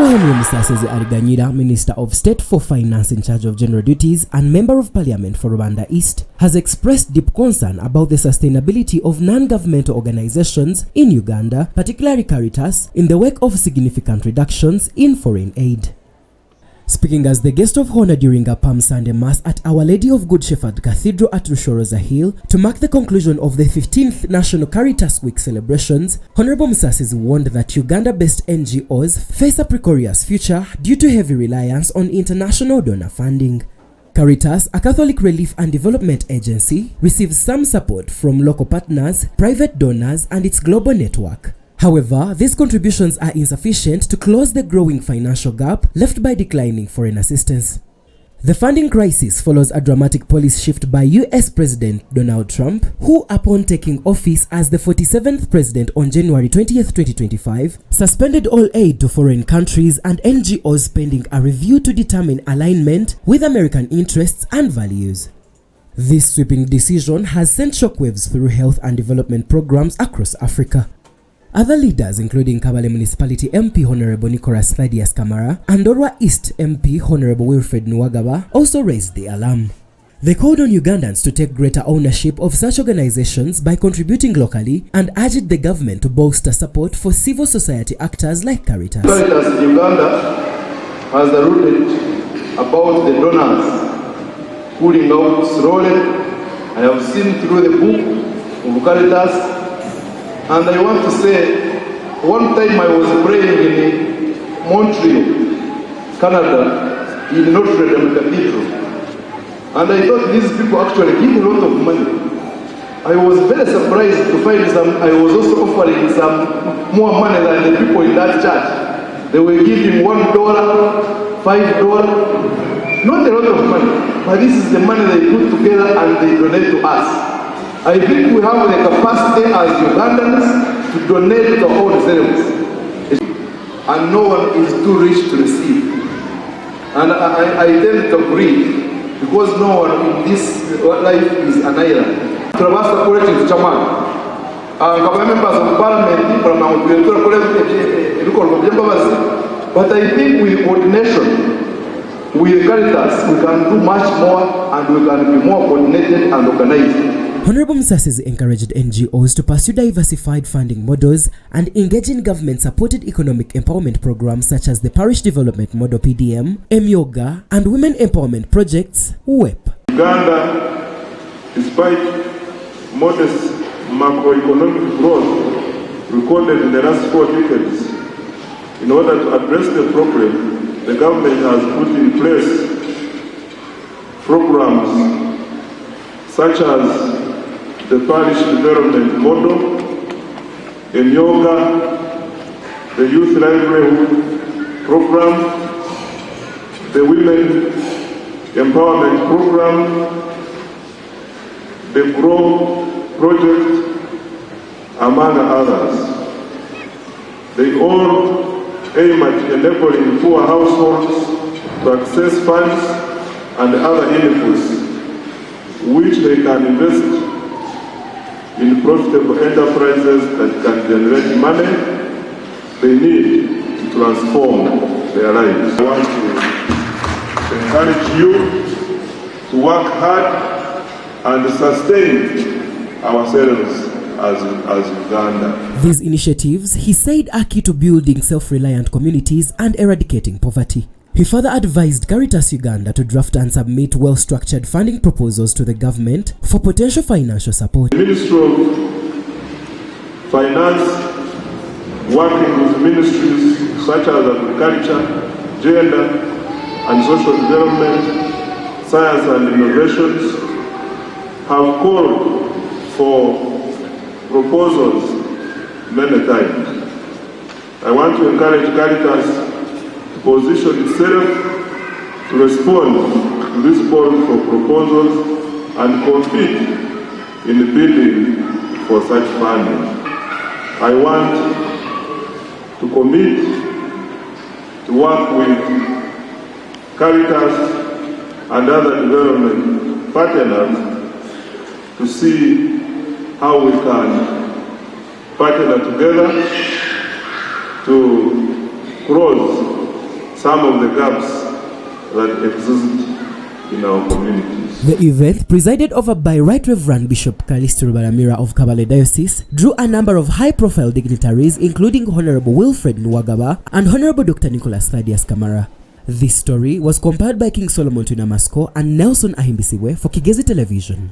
Honorable Musasizi Ariganyira, Minister of State for Finance in charge of General Duties and Member of Parliament for Rwanda East, has expressed deep concern about the sustainability of non-governmental organizations in Uganda, particularly Caritas, in the wake of significant reductions in foreign aid. Speaking as the guest of honor during a Palm Sunday Mass at Our Lady of Good Shepherd Cathedral at Rushoroza Hill to mark the conclusion of the 15th National Caritas Week celebrations, Honorable Musasizi warned that Uganda-based NGOs face a precarious future due to heavy reliance on international donor funding. Caritas, a Catholic relief and development agency, receives some support from local partners, private donors, and its global network. However, these contributions are insufficient to close the growing financial gap left by declining foreign assistance. The funding crisis follows a dramatic policy shift by US President Donald Trump, who, upon taking office as the 47th president on January 20, 2025, suspended all aid to foreign countries and NGOs pending a review to determine alignment with American interests and values. This sweeping decision has sent shockwaves through health and development programs across Africa. Other leaders, including Kabale Municipality MP Honorable Nicholas Thaddeus Kamara and Orwa East MP Honorable Wilfred Nwagaba, also raised the alarm. They called on Ugandans to take greater ownership of such organizations by contributing locally and urged the government to bolster support for civil society actors like Caritas. Caritas in Uganda has rooted about the donors pulling out slowly. I have seen through the book of Caritas. And I want to say, one time I was praying in Montreal, Canada, in Notre Dame Cathedral. And I thought these people actually give a lot of money. I was very surprised to find I was also offering some more money than the people in that church. They were giving $1, $5, not a lot of money. But this is the money they put together and they donate to us. I think we have the capacity as Ugandans to donate to our own selves. And no one is too rich to receive. And I tend to agree, because no one in this life is an island. Trabasta collective chairman. Members of parliament, but I think with coordination, with Caritas, we can do much more and we can be more coordinated and organized. Honorable Musasizi encouraged NGOs to pursue diversified funding models and engage in government-supported economic empowerment programs such as the Parish Development Model PDM, MYOGA, and Women Empowerment Projects, WEP. Uganda, despite modest macroeconomic growth recorded in the last 4 decades, in order to address the problem, the government has put in place programs such as the Parish Development Model, MYOGA, the Youth Livelihood Program, the Women Empowerment Program, the GROW Project, among others. They all aim at enabling poor households to access funds and other inputs which they can invest in profitable enterprises that can generate money they need to transform their lives. I want to encourage you to work hard and sustain ourselves as Uganda. These initiatives, he said, are key to building self-reliant communities and eradicating poverty. He further advised Caritas Uganda to draft and submit well-structured funding proposals to the government for potential financial support. The Ministry of Finance, working with ministries such as agriculture, gender and social development, science and innovations, have called for proposals many times. I want to encourage Caritas position itself to respond to this call for proposals and compete in the bidding for such funding. I want to commit to work with Caritas and other development partners to see how we can partner together to close some of the gaps that exist in our communities. The event, presided over by Right Reverend Bishop Kalisti Rubaramira of Kabale Diocese, drew a number of high-profile dignitaries including Honorable Wilfred Nwagaba and Honorable Dr. Nicholas Thaddeus Kamara. This story was compiled by King Solomon Tunamasco and Nelson Ahimbisiwe for Kigezi Television.